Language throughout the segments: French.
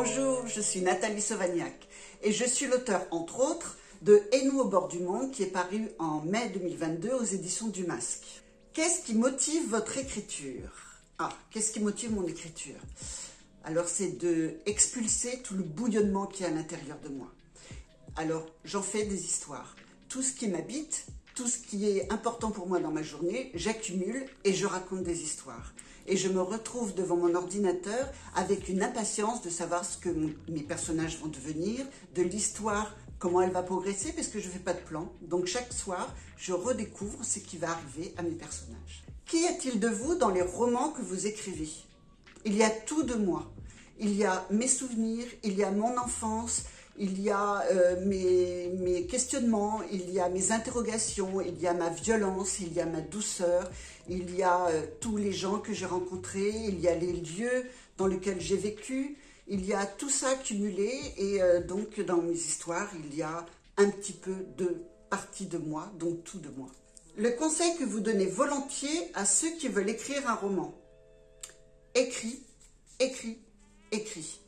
Bonjour, je suis Nathalie Sauvagnac et je suis l'auteur, entre autres, de Et nous au bord du monde qui est paru en mai 2022 aux éditions du Masque. Qu'est-ce qui motive votre écriture? Qu'est-ce qui motive mon écriture? Alors c'est de expulser tout le bouillonnement qui est à l'intérieur de moi. Alors j'en fais des histoires. Tout ce qui m'habite, tout ce qui est important pour moi dans ma journée, j'accumule et je raconte des histoires. Et je me retrouve devant mon ordinateur avec une impatience de savoir ce que mes personnages vont devenir, de l'histoire, comment elle va progresser, parce que je ne fais pas de plan. Donc chaque soir, je redécouvre ce qui va arriver à mes personnages. Qu'y a-t-il de vous dans les romans que vous écrivez? Il y a tout de moi. Il y a mes souvenirs, il y a mon enfance, il y a mes questionnements, il y a mes interrogations, il y a ma violence, il y a ma douceur, il y a tous les gens que j'ai rencontrés, il y a les lieux dans lesquels j'ai vécu, il y a tout ça accumulé et donc dans mes histoires, il y a un petit peu de partie de moi, donc tout de moi. Le conseil que vous donnez volontiers à ceux qui veulent écrire un roman: écris, écris, écris.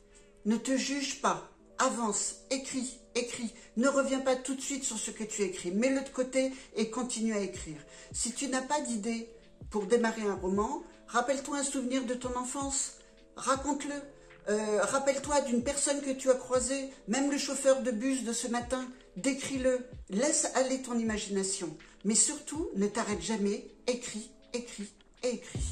Ne te juge pas. Avance, écris, écris. Ne reviens pas tout de suite sur ce que tu écris. Mets-le de côté et continue à écrire. Si tu n'as pas d'idée pour démarrer un roman, rappelle-toi un souvenir de ton enfance. Raconte-le. Rappelle-toi d'une personne que tu as croisée, même le chauffeur de bus de ce matin. Décris-le. Laisse aller ton imagination. Mais surtout, ne t'arrête jamais. Écris, écris et écris.